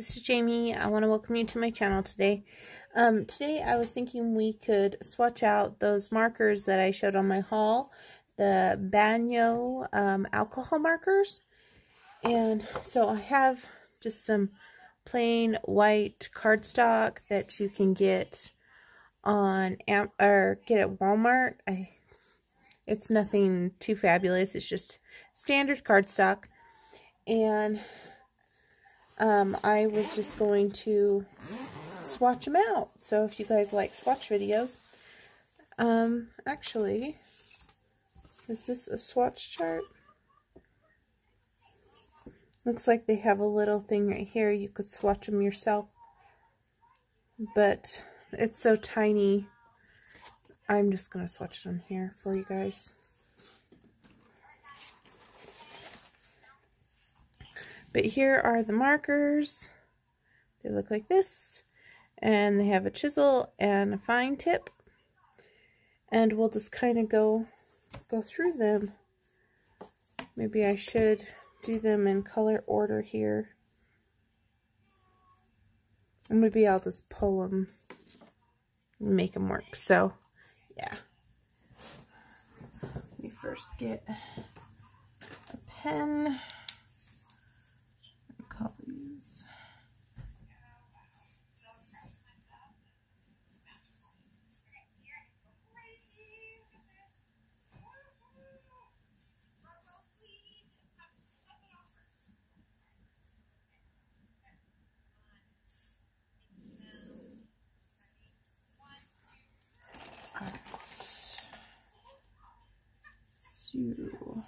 this is Jamie. I want to welcome you to my channel today. Today I was thinking we could swatch out those markers that I showed on my haul, the Bianyo alcohol markers. And so I have just some plain white cardstock that you can get on get at Walmart. It's nothing too fabulous. It's just standard cardstock. And I was just going to swatch them out. So if you guys like swatch videos, actually, is this a swatch chart? Looks like they have a little thing right here. You could swatch them yourself, but it's so tiny. I'm just going to swatch it on here for you guys. But here are the markers. They look like this. And they have a chisel and a fine tip. And we'll just kind of go through them. Maybe I should do them in color order here. And maybe I'll just pull them and make them work. So, yeah. Let me first get a pen. These. So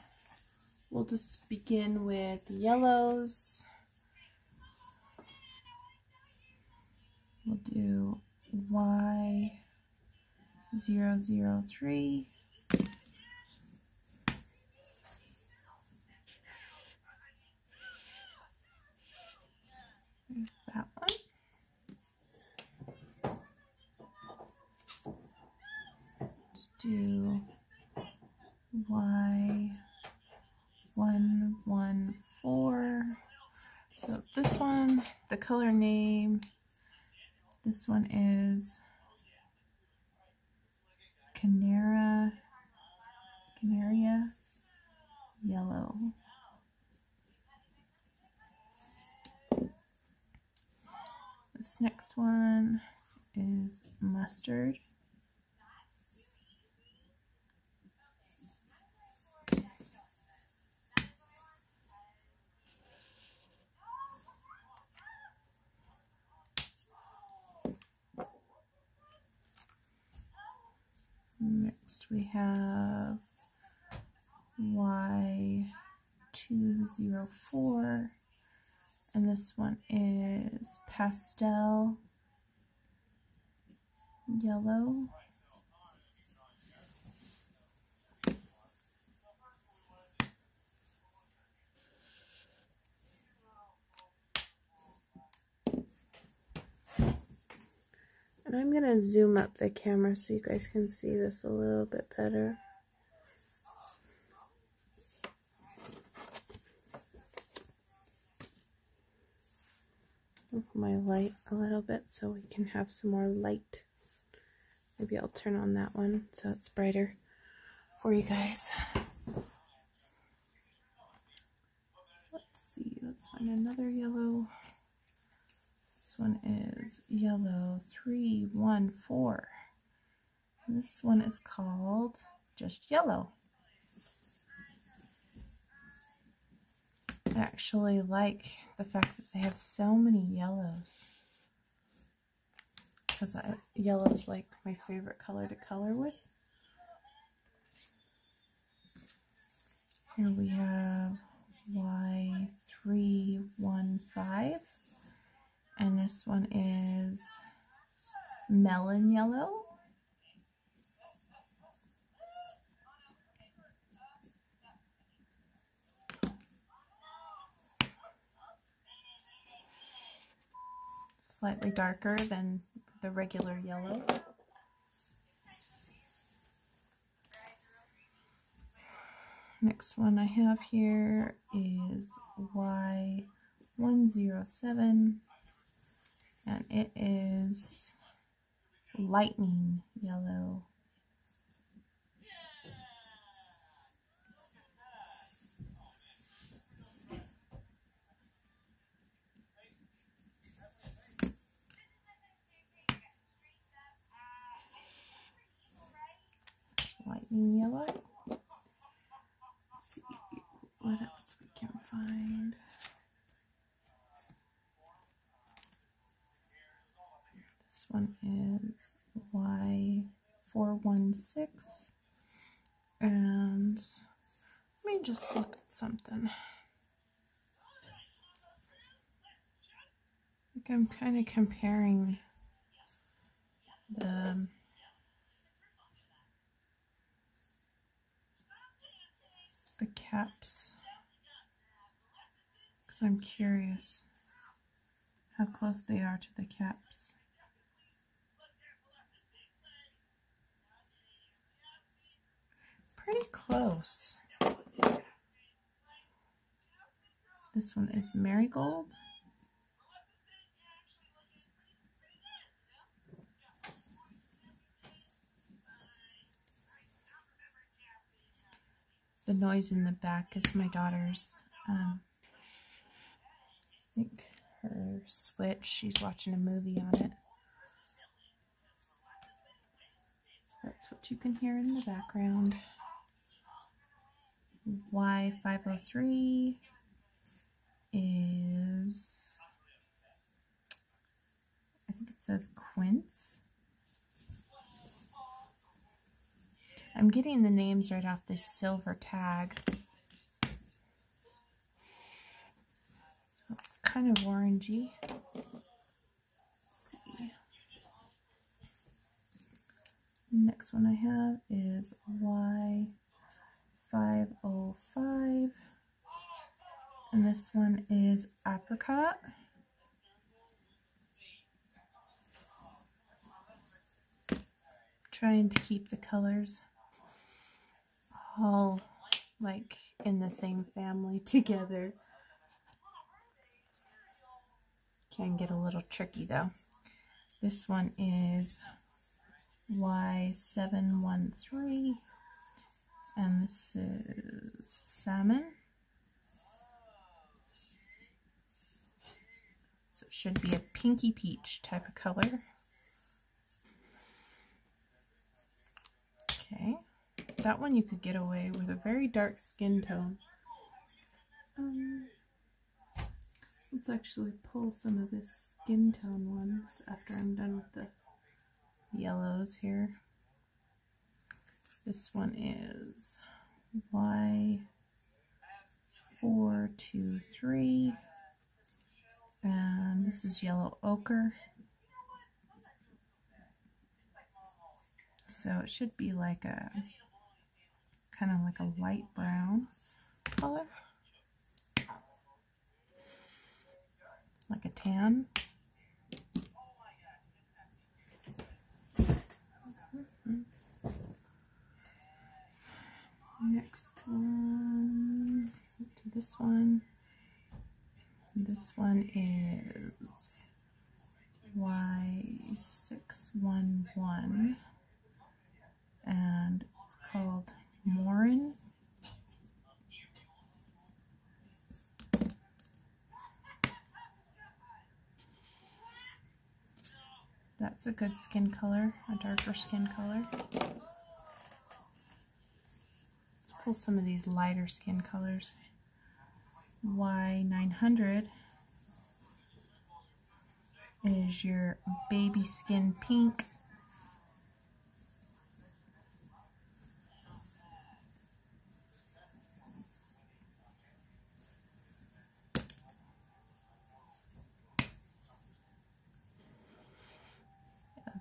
we'll just begin with the yellows. We'll do Y003. There's that one. Let's do Y114. So this one, the color name, this one is Canaria Yellow. This next one is Mustard. Next we have Y204, and this one is Pastel Yellow. And I'm going to zoom up the camera so you guys can see this a little bit better. Move my light a little bit so we can have some more light. Maybe I'll turn on that one so it's brighter for you guys. Let's see, let's find another yellow. This one is Yellow 314, and this one is called just Yellow. I actually like the fact that they have so many yellows, because yellow is like my favorite color to color with. Here we have Y315. And this one is Melon Yellow. Slightly darker than the regular yellow. Next one I have here is Y107. And it is lightning yellow. Lightning yellow. Let's see what else we can find. This one is Y416. And let me just look at something. I think I'm kind of comparing the caps, because I'm curious how close they are to the caps. Pretty close. This one is marigold. The noise in the back is my daughter's, I think her Switch. She's watching a movie on it. So that's what you can hear in the background. Y503 is, I think it says quince. I'm getting the names right off this silver tag. So it's kind of orangey. Let's see. Next one I have is Y505. And this one is apricot. Trying to keep the colors all like in the same family together. Can get a little tricky though. This one is Y713, and this is salmon. So it should be a pinky peach type of color. Okay. That one you could get away with a very dark skin tone. Let's actually pull some of this skin tone ones after I'm done with the yellows here. This one is Y423, and this is yellow ochre. So it should be like a kind of like a light brown color, like a tan. Next one, to this one. This one is Y611, and it's called Morin. That's a good skin color, a darker skin color. Let's pull some of these lighter skin colors. Y900 is your baby skin pink.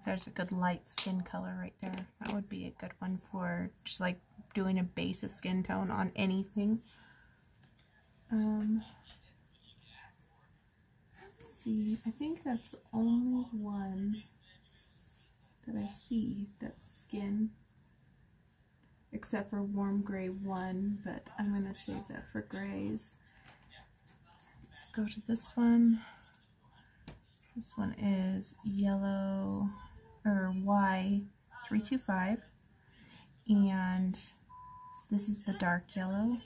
There's a good light skin color right there. That would be a good one for just like doing a base of skin tone on anything. Let's see, I think that's the only one that I see that's skin, except for warm gray 1, but I'm going to save that for grays. Let's go to this one. This one is yellow, or Y325, and this is the dark yellow.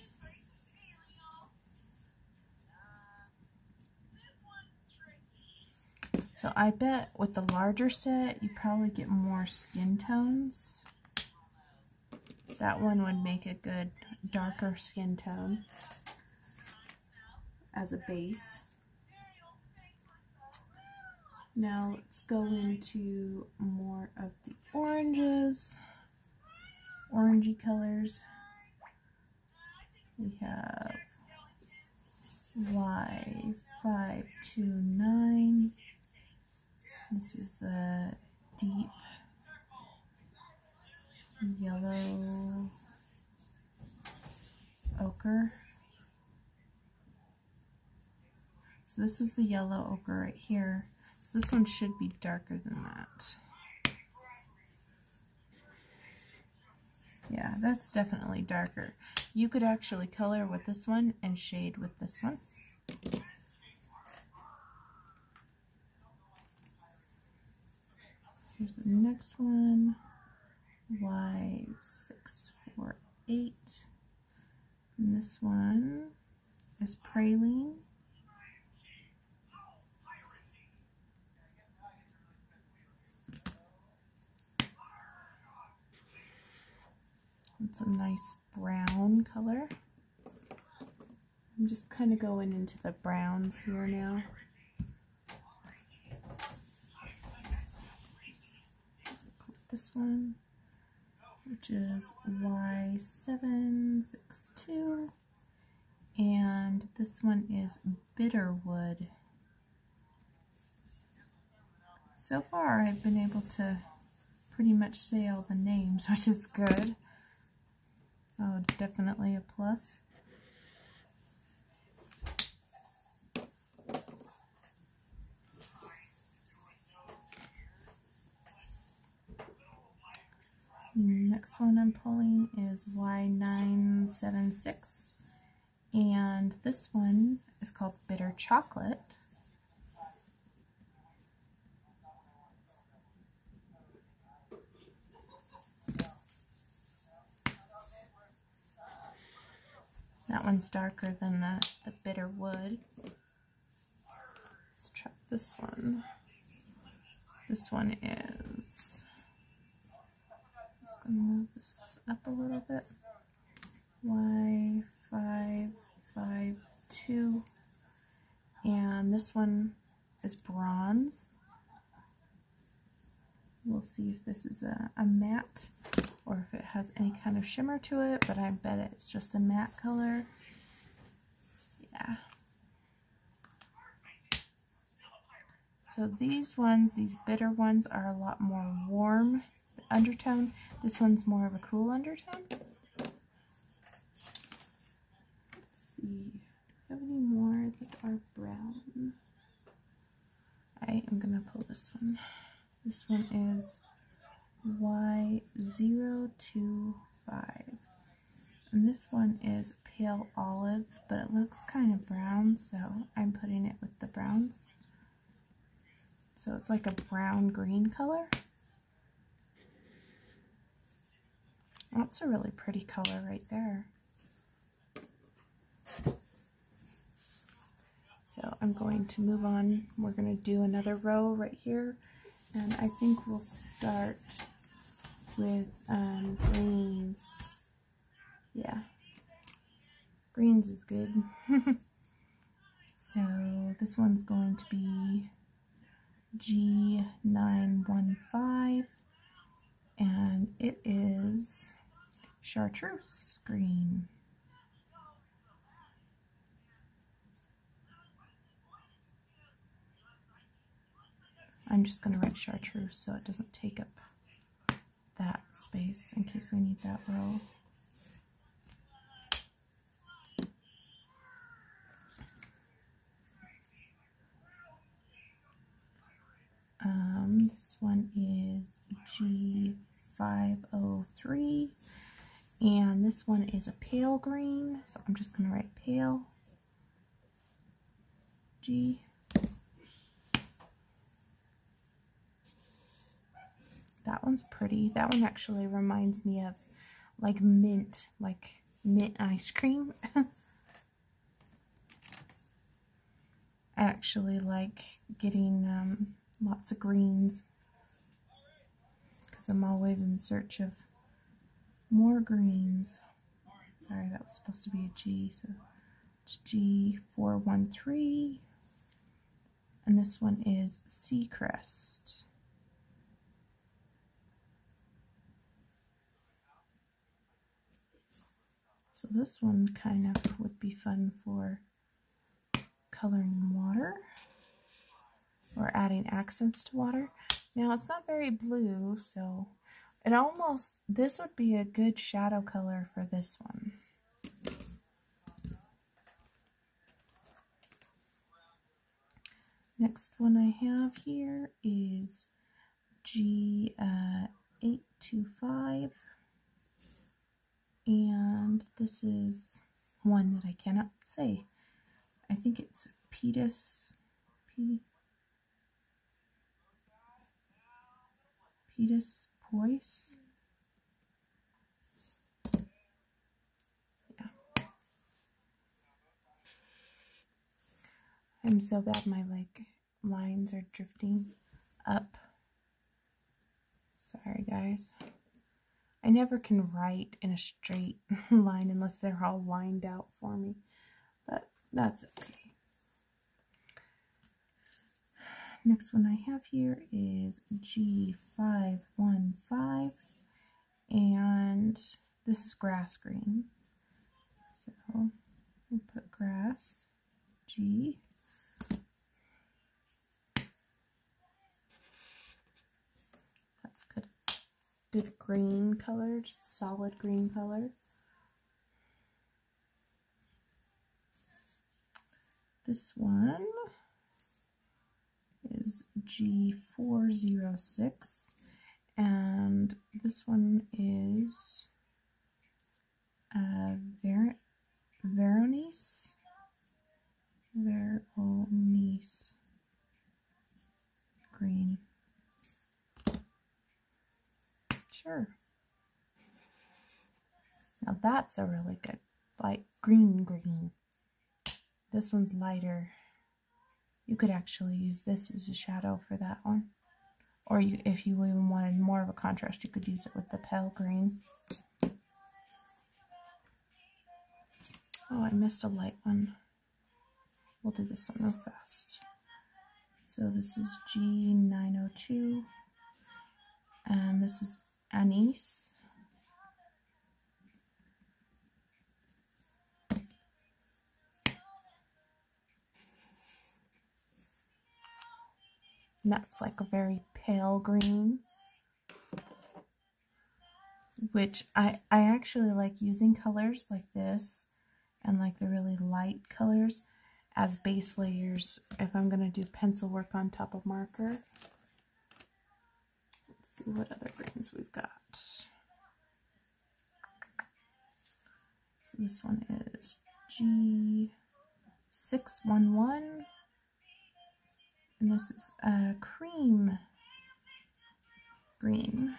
So I bet with the larger set, you probably get more skin tones. That one would make a good darker skin tone as a base. Now let's go into more of the oranges, orangey colors. We have Y529. This is the deep yellow ochre. So this was the yellow ochre right here. So this one should be darker than that. Yeah, that's definitely darker. You could actually color with this one and shade with this one. Here's the next one, Y648. And this one is praline. It's a nice brown color. I'm just kind of going into the browns here now. This one, which is Y762, and this one is Bitterwood. So far I've been able to pretty much say all the names, which is good. Oh, definitely a plus. Next one I'm pulling is Y976, and this one is called Bitter Chocolate. That one's darker than the bitter wood. Let's try this one. This one is, just gonna move this up a little bit. Y552, and this one is bronze. We'll see if this is a matte or if it has any kind of shimmer to it, but I bet it's just a matte color. Yeah. So these ones, these bitter ones, are a lot more warm undertone. This one's more of a cool undertone. Let's see. Do we have any more that are brown? I am gonna pull this one. This one is Y025. And this one is pale olive, but it looks kind of brown, so I'm putting it with the browns. So it's like a brown green color. That's a really pretty color right there. So I'm going to move on. We're going to do another row right here. And I think we'll start with greens. Yeah, greens is good. So this one's going to be G915, and it is chartreuse green. I'm just going to write chartreuse so it doesn't take up that space in case we need that row. This one is G503, and this one is a pale green, so I'm just going to write pale G. That one's pretty. That one actually reminds me of like mint ice cream. I actually like getting lots of greens because I'm always in search of more greens. Sorry, that was supposed to be a G, so it's G413. And this one is Seacrest. So this one kind of would be fun for coloring water or adding accents to water. Now it's not very blue, so it almost, this would be a good shadow color for this one. Next one I have here is G825. And this is one that I cannot say. I think it's Petus Poise. Yeah. I'm so bad my lines are drifting up. Sorry guys. I never can write in a straight line unless they're all lined out for me, but that's okay. Next one I have here is G515, and this is grass green. So we'll put grass, G. That's good. Good green color, just solid green color. This one is G406, and this one is Veronese green. Sure. Now that's a really good, like green. This one's lighter. You could actually use this as a shadow for that one. Or if you even wanted more of a contrast, you could use it with the pale green. Oh, I missed a light one. We'll do this one real fast. So this is G902. And this is anise. And that's like a very pale green, which I actually like using colors like this and like the really light colors as base layers if I'm going to do pencil work on top of marker. Let's see what other greens we've got. So this one is G611. And this is a cream green.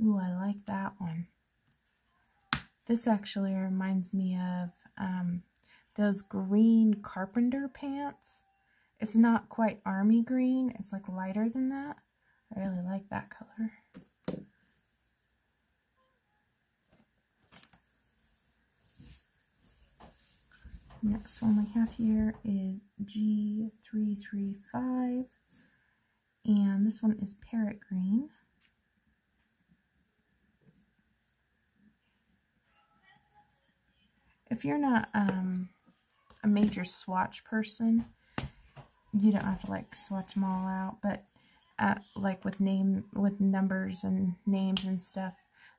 Ooh, I like that one. This actually reminds me of those green carpenter pants. It's not quite army green. It's like lighter than that. I really like that color. Next one we have here is G335, and this one is parrot green. If you're not a major swatch person, you don't have to like swatch them all out, but like with numbers and names and stuff.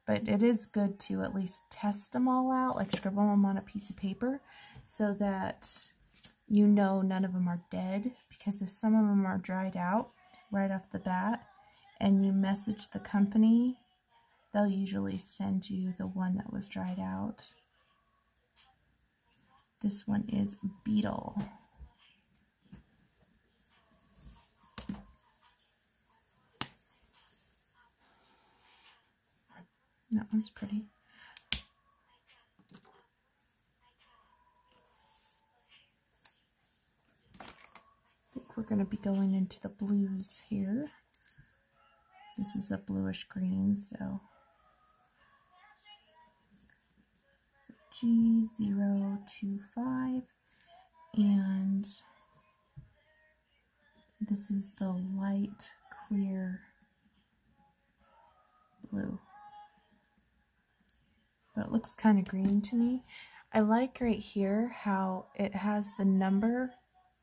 But it is good to at least test them all out, like scribble them on a piece of paper, so that you know none of them are dead. Because if some of them are dried out right off the bat, and you message the company, they'll usually send you the one that was dried out. This one is Beetle. That one's pretty. I think we're going to be going into the blues here. This is a bluish green, so G025, and this is the light clear blue. But it looks kind of green to me. I like right here how it has the number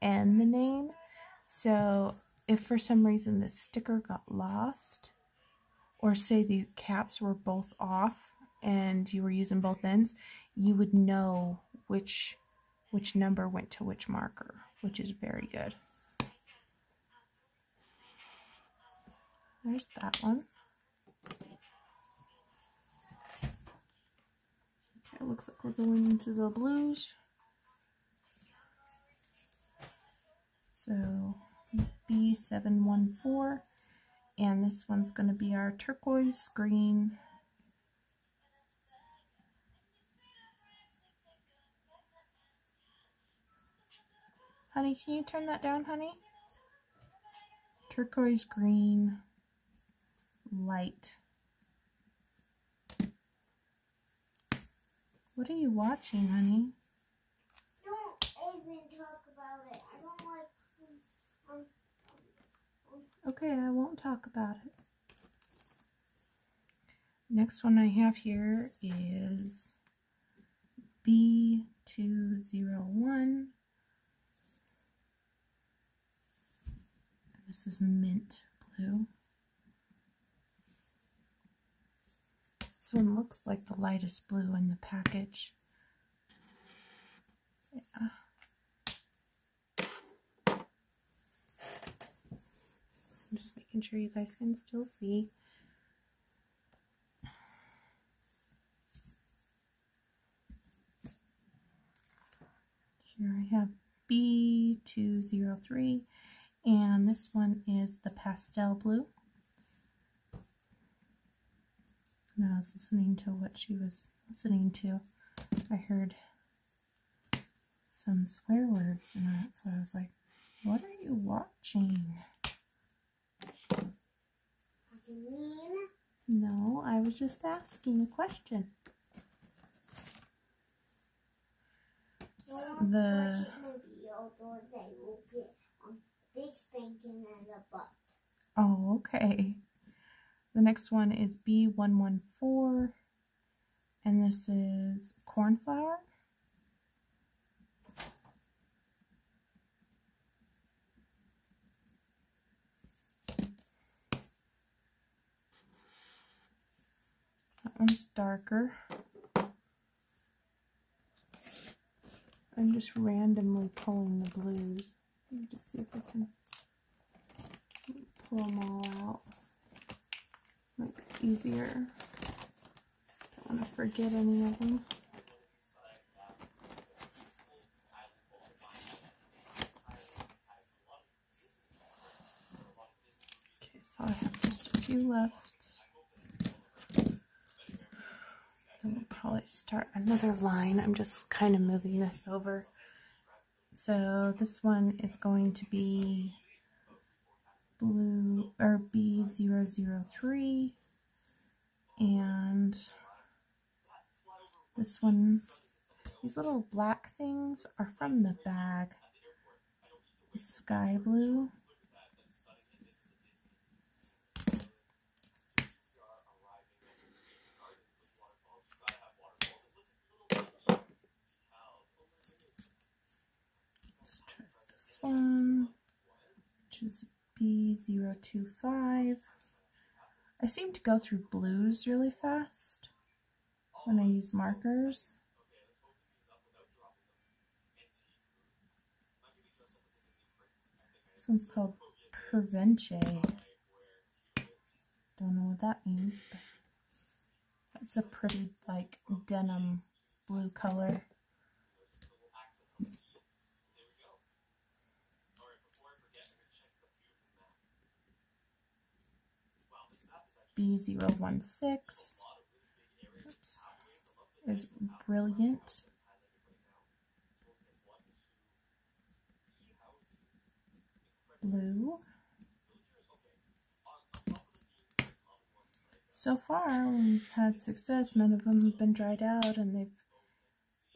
and the name. So if for some reason the sticker got lost, or say these caps were both off and you were using both ends, you would know which number went to which marker, which is very good. There's that one. Okay, it looks like we're going into the blues. So B714, and this one's going to be our turquoise green. Honey, can you turn that down, honey? Turquoise green light. What are you watching, honey? Don't even talk about it. I don't like. Okay, I won't talk about it. Next one I have here is B201. This is mint blue. This one looks like the lightest blue in the package. Yeah. I'm just making sure you guys can still see. Here I have B203, and this one is the pastel blue. And I was listening to what she was listening to. I heard some swear words, and that's why I was like, what are you watching? No, I was just asking a question. The big spanking in the butt. Oh, okay. The next one is B114, and this is cornflower. That one's darker. I'm just randomly pulling the blues. Let me just see if I can pull them all out. Might be easier. Don't want to forget any of them. Okay, so I have just a few left. Then we'll probably start another line. I'm just kind of moving this over. So this one is going to be blue, or B003, and this one, these little black things are from the bag. Sky blue. Let's try this one, which is B025. I seem to go through blues really fast when I use markers. This one's called Pervenche. Don't know what that means, but that's a pretty, like, denim blue color. B016 is Brilliant. Blue. So far, we've had success. None of them have been dried out, and they've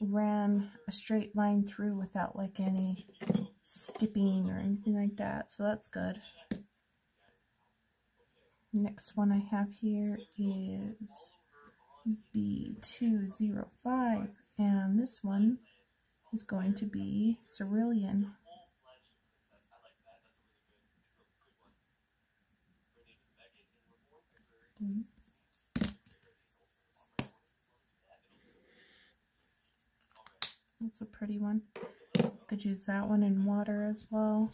ran a straight line through without like any skipping or anything like that. So that's good. Next one I have here is B205, and this one is going to be Cerulean. That's a pretty one. Could use that one in water as well.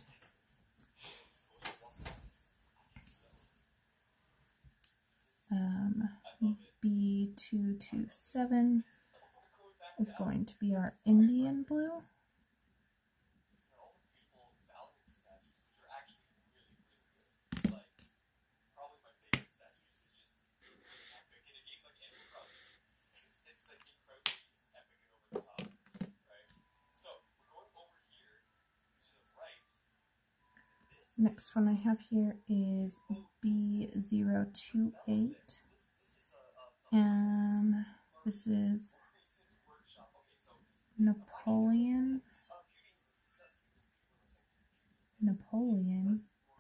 B227 is going to be our Indian blue. Next one I have here is B028, and this is Napoleon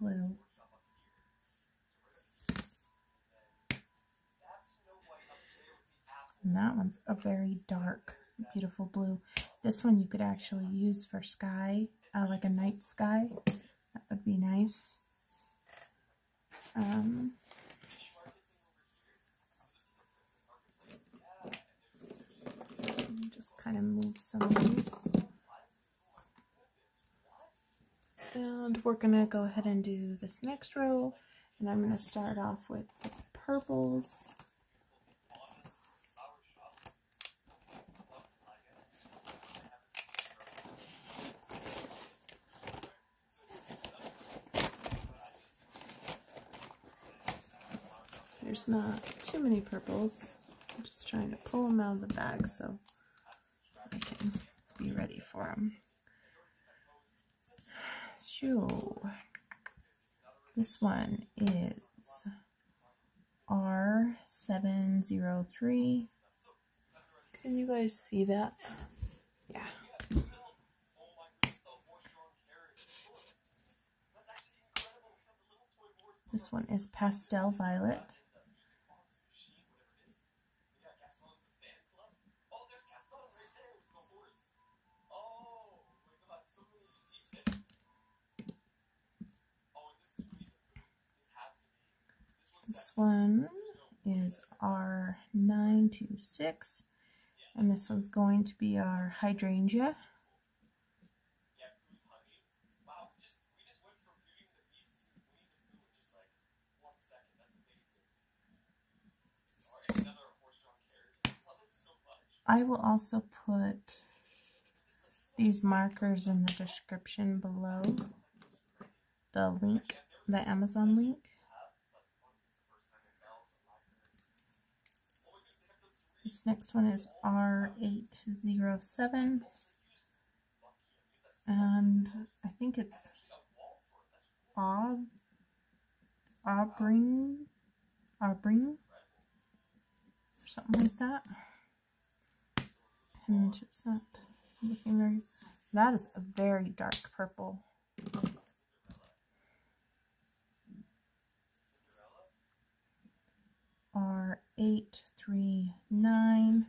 blue. And that one's a very dark, beautiful blue. This one you could actually use for sky, like a night sky. That would be nice. Just kind of move some of these. And we're going to go ahead and do this next row. And I'm going to start off with the purples. There's not too many purples. I'm just trying to pull them out of the bag so I can be ready for them. So, this one is R703. Can you guys see that? Yeah. This one is Pastel Violet. This one is R926, and this one's going to be our Hydrangea. I will also put these markers in the description below, the link, the Amazon link. This next one is R807, and I think it's Aubrey, or something like that. Penmanship's not looking very. That is a very dark purple. R839. I'm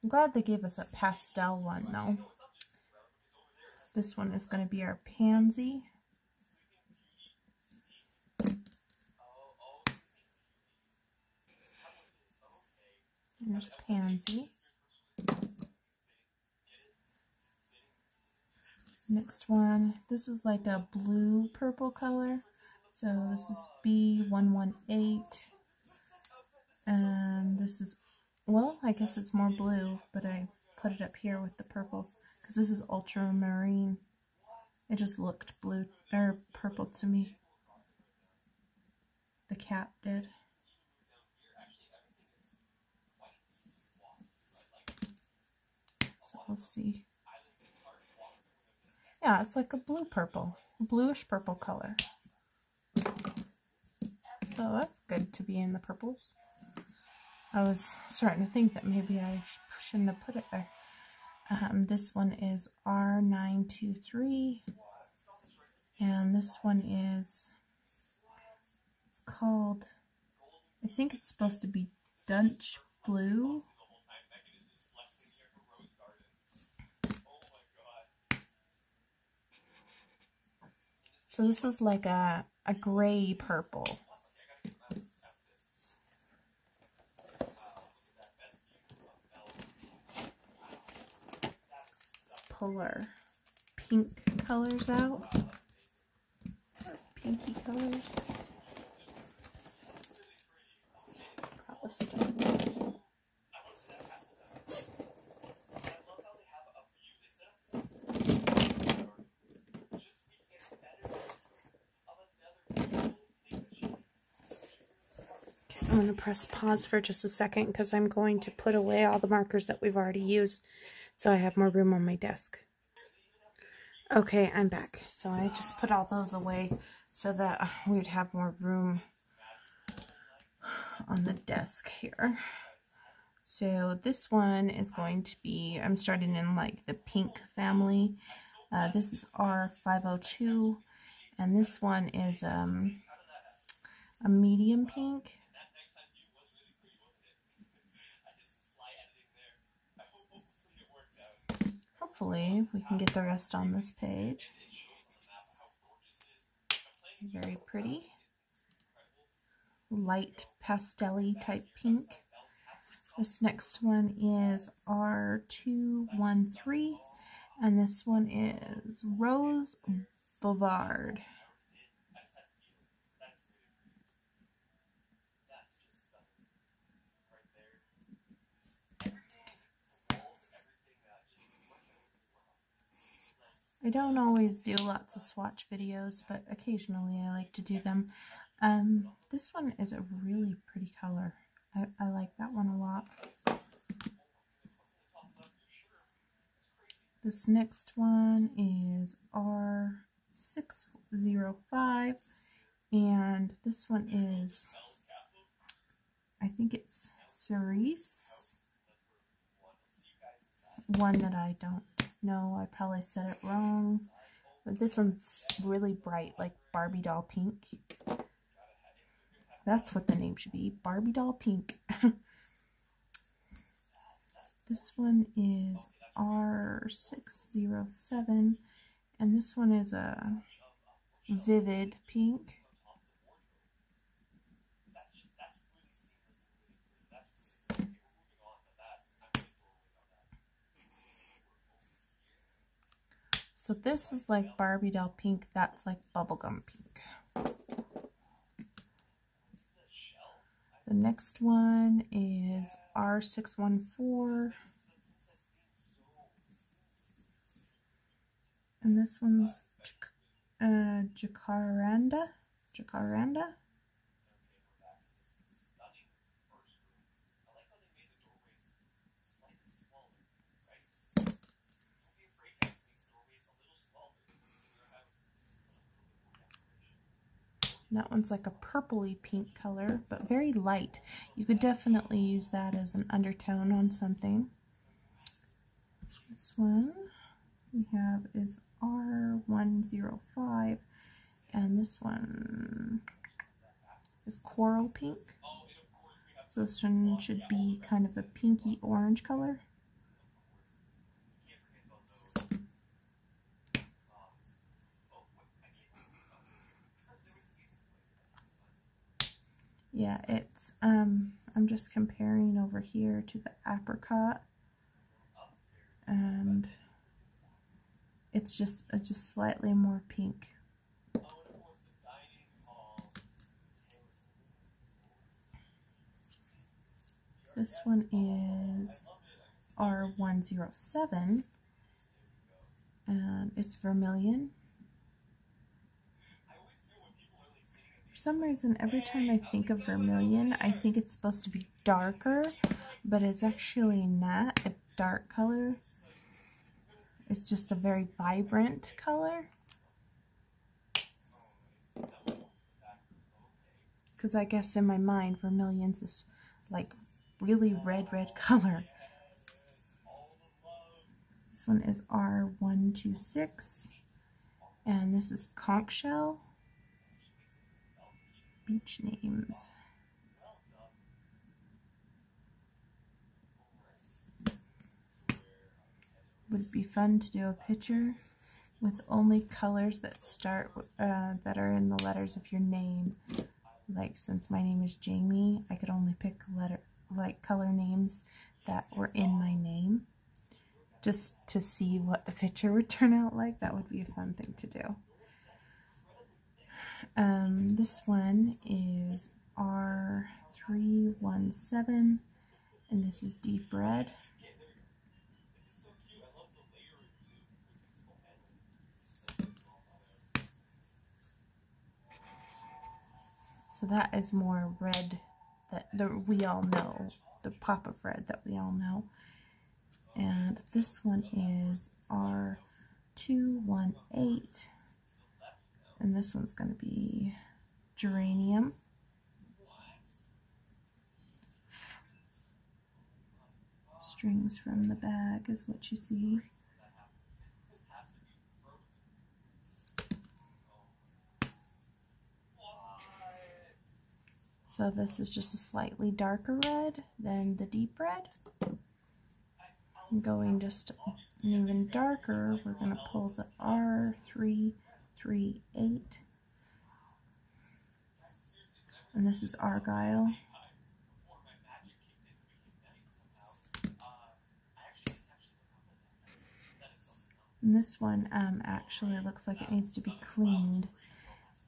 glad they gave us a pastel one though. This one is going to be our Pansy. There's Pansy. Next one, this is like a blue purple color. So this is B118. And this is, well, I guess it's more blue, but I put it up here with the purples because this is ultramarine. It just looked blue or purple to me. The cap did. So we'll see. Yeah, it's like a bluish purple color. So that's good to be in the purples. I was starting to think that maybe I shouldn't have put it there. This one is R923, and this one is, it's called, I think it's supposed to be Dutch Blue. So this is like a gray purple. Let's pull our pink colors out. Pinky colors. Probably start with. I'm going to press pause for just a second because I'm going to put away all the markers that we've already used so I have more room on my desk. Okay, I'm back. So I just put all those away so that we would have more room on the desk here. So this one is going to be, I'm starting in like the pink family. This is R502, and this one is a medium pink. Hopefully we can get the rest on this page. Very pretty. Light pastel-y type pink. This next one is R213, and this one is Rose Boulevard. I don't always do lots of swatch videos, but occasionally I like to do them. This one is a really pretty color. I like that one a lot. This next one is R605, and this one is, I think it's Cerise. One that I don't know, I probably said it wrong, but this one's really bright, like Barbie doll pink. That's what the name should be, Barbie doll pink. This one is R607, and this one is a vivid pink. So this is like Barbie doll pink, that's like bubblegum pink. The next one is R614. And this one's Jacaranda. And that one's like a purpley pink color, but very light. You could definitely use that as an undertone on something. This one we have is R105, and this one is coral pink. So this one should be kind of a pinky orange color. Yeah, it's, I'm just comparing over here to the apricot, and it's just slightly more pink. This one is R107, and it's vermilion. For some reason, every time I think of vermilion, I think it's supposed to be darker, but it's actually not a dark color. It's just a very vibrant color. Because I guess in my mind, vermilion's this like really red color. This one is R126, and this is conch shell. Beach names. Would it be fun to do a picture with only colors that start that are in the letters of your name? Like, since my name is Jamie, I could only pick color names that were in my name, just to see what the picture would turn out like. That would be a fun thing to do. This one is R317, and this is deep red. So that is more red that we all know, the pop of red that we all know. And this one is R218, and this one's going to be geranium. Strings from the bag is what you see. So this is just a slightly darker red than the deep red. And going just even darker, we're going to pull the R338. And this is Argyle. And this one actually looks like it needs to be cleaned.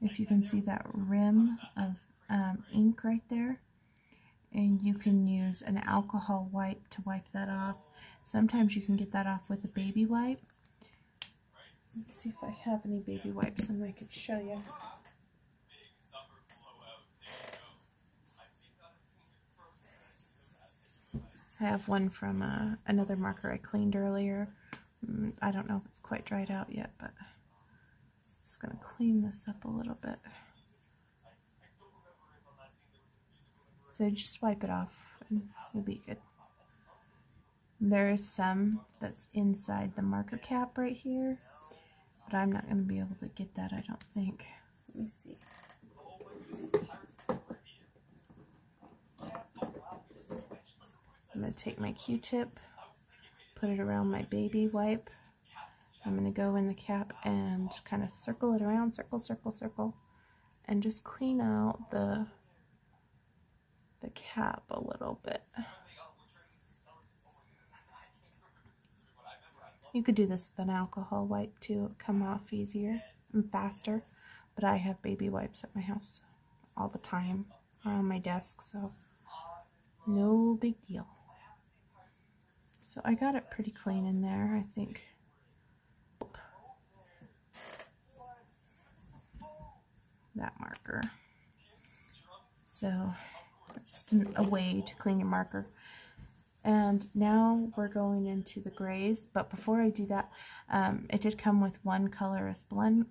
If you can see that rim of ink right there, and you can use an alcohol wipe to wipe that off. Sometimes you can get that off with a baby wipe. Let's see if I have any baby wipes and I could show you. I have one from another marker I cleaned earlier. I don't know if it's quite dried out yet, but I'm just going to clean this up a little bit. So just wipe it off and you'll be good. There is some that's inside the marker cap right here, but I'm not going to be able to get that, I don't think. Let me see. I'm going to take my Q-tip, put it around my baby wipe. I'm going to go in the cap and kind of circle it around, circle, and just clean out the cap a little bit. You could do this with an alcohol wipe too, it'll come off easier and faster, but I have baby wipes at my house all the time or on my desk, so no big deal. So I got it pretty clean in there, I think. That marker. So just a way to clean your marker. And now we're going into the grays, but before I do that, it did come with one colorless blender,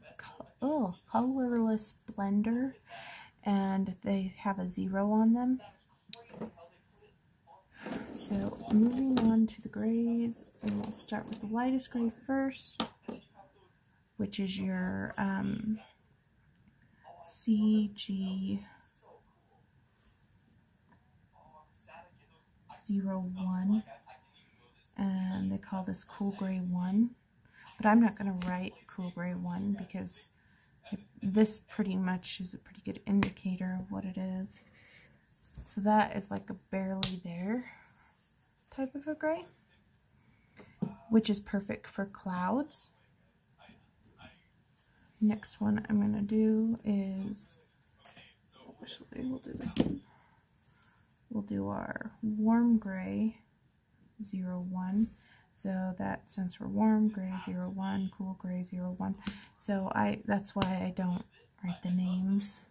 and they have a 0 on them. So moving on to the grays, and we'll start with the lightest gray first, which is your CG01, and they call this Cool Gray 1, but I'm not going to write Cool Gray 1 because this pretty much is a pretty good indicator of what it is. So that is like a barely there type of a gray, which is perfect for clouds. Next one I'm going to do is, actually we'll do this one. We'll do our warm gray 01. So that stands for warm gray 01, cool gray 01. So that's why I don't write the names.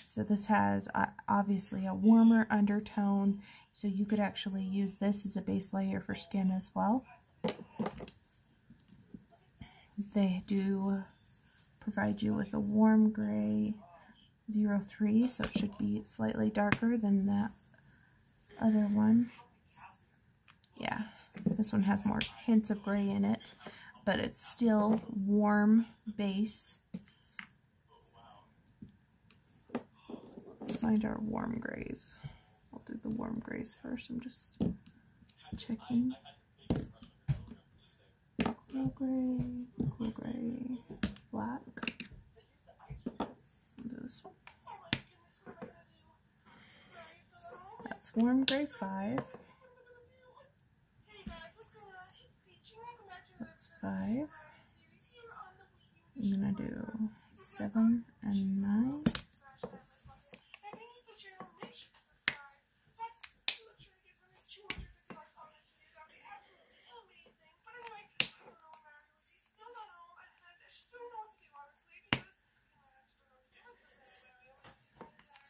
So this has obviously a warmer undertone, so you could actually use this as a base layer for skin as well. they do provide you with a warm gray 03, so it should be slightly darker than that other one. Yeah, this one has more hints of gray in it, but it's still warm base. Let's find our warm grays. I'll do the warm grays first. I'm just checking. Cool gray, black. I'll do this one. That's warm gray 5. That's 5. I'm gonna do 7 and 9.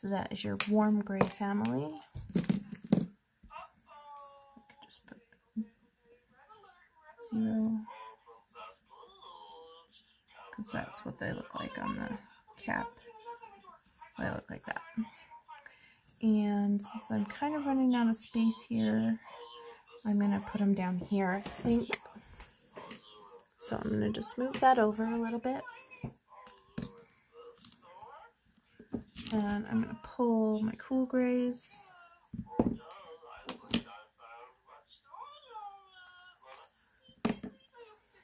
So that is your warm gray family. I could just put 0, because that's what they look like on the cap. They look like that. And since I'm kind of running out of space here, I'm going to put them down here, I think. So I'm going to just move that over a little bit. And I'm going to pull my cool grays.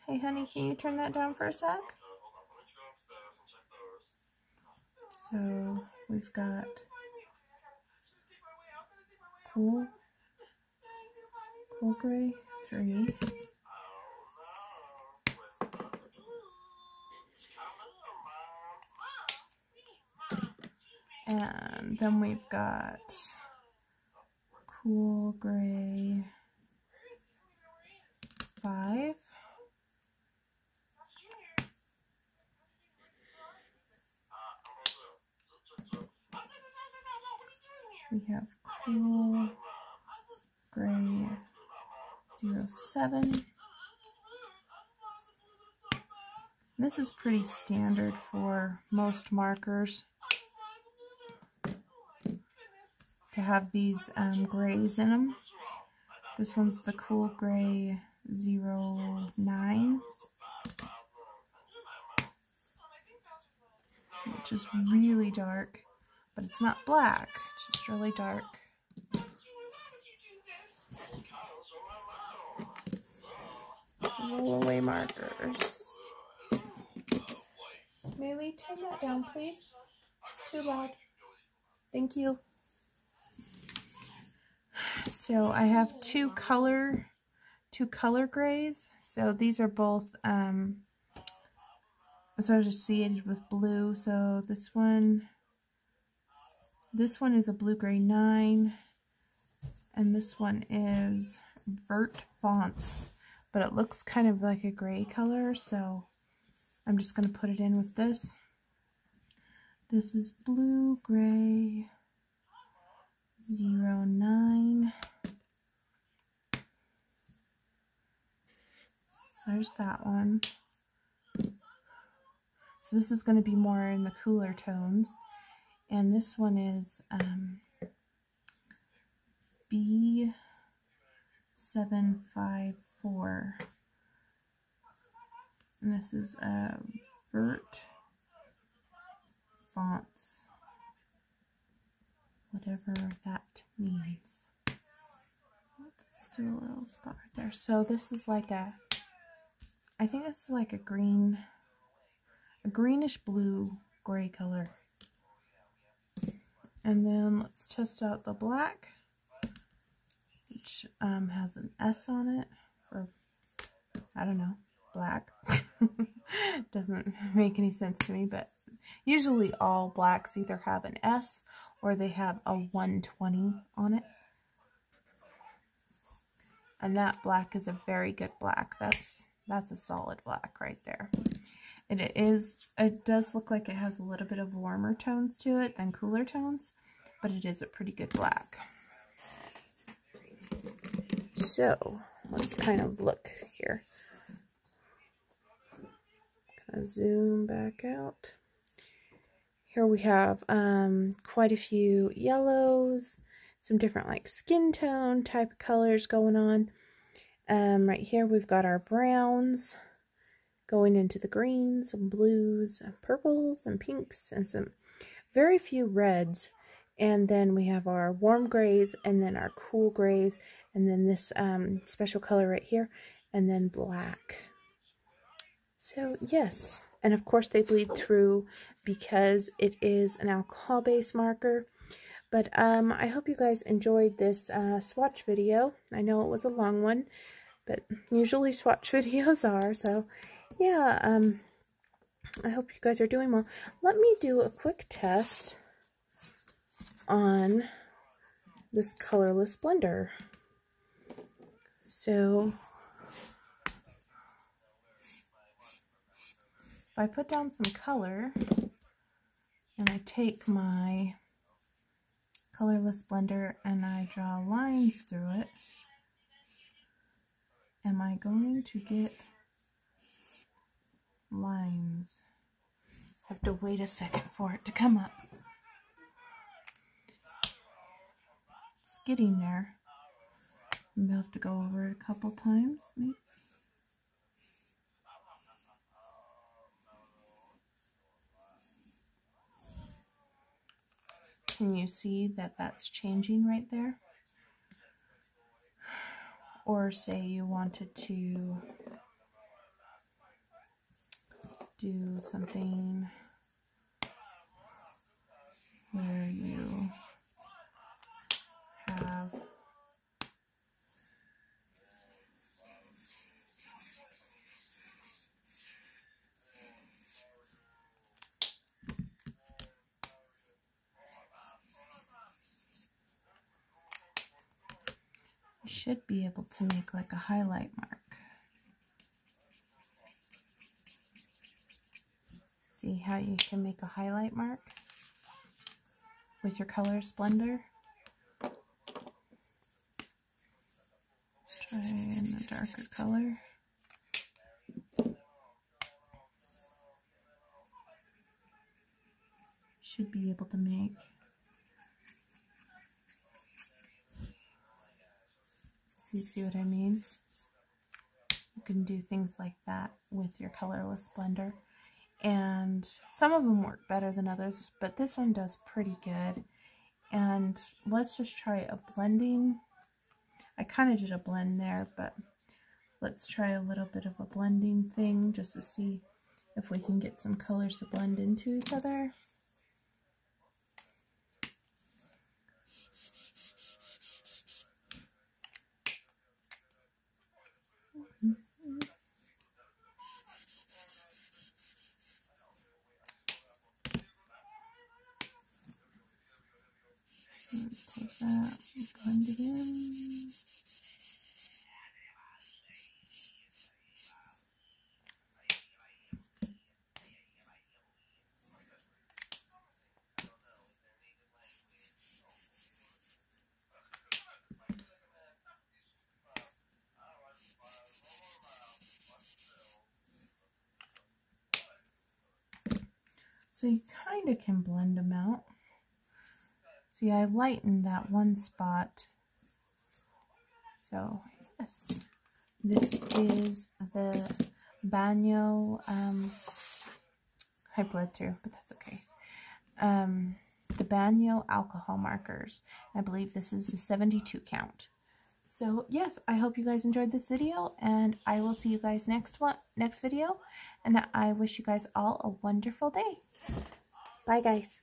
Hey honey, can you turn that down for a sec? So we've got cool gray 3. And then we've got cool gray 5. We have cool gray 07. This is pretty standard for most markers to have these grays in them. This one's the cool gray 09, which is really dark, but it's not black, it's just really dark. Roll away markers. Maylee, turn that down, please. It's too loud. Thank you. So I have two color grays. So these are both associated with blue. So this one is a blue gray 9, and this one is Vert Fonts, but it looks kind of like a gray color, so I'm just going to put it in with this. This is blue gray 09. So there's that one. So this is going to be more in the cooler tones. And this one is B754. And this is Vert Fonts, whatever that means. Let's do a little spot right there. So this is like I think this is like a greenish blue gray color. And then let's test out the black, which has an S on it, or I don't know, black. Doesn't make any sense to me, but usually all blacks either have an S or they have a 120 on it. And that black is a very good black. That's a solid black right there. And it does look like it has a little bit of warmer tones to it than cooler tones, but it is a pretty good black. So let's kind of look here. zoom back out. Here we have quite a few yellows, some different like skin tone type of colors going on. Right here we've got our browns going into the greens, some blues, purples, and pinks, and some very few reds. And then we have our warm grays, and then our cool grays, and then this special color right here, and then black. So yes, and of course they bleed through because it is an alcohol-based marker. But I hope you guys enjoyed this swatch video. I know it was a long one, but usually swatch videos are. So yeah, I hope you guys are doing well. Let me do a quick test on this colorless blender. So if I put down some color and I take my colorless blender and I draw lines through it, am I going to get lines? I have to wait a second for it to come up. It's getting there. Maybe I'll have to go over it a couple times, maybe. Can you see that that's changing right there? Or say you wanted to do something where you have you should be able to make like a highlight mark. See how you can make a highlight mark with your colors blender? Let's try in a darker color. Should be able to make you see what I mean? You can do things like that with your colorless blender. And some of them work better than others, but this one does pretty good. And let's just try a blending. I kind of did a blend there, but let's try a little bit of a blending thing just to see if we can get some colors to blend into each other. Take that, blend it in. So you kind of can blend them out. See, I lightened that one spot. So, yes, this is the Bianyo, I bled through, but that's okay. The Bianyo alcohol markers. I believe this is the 72 count. So, yes, I hope you guys enjoyed this video, and I will see you guys next video, and I wish you guys all a wonderful day. Bye, guys.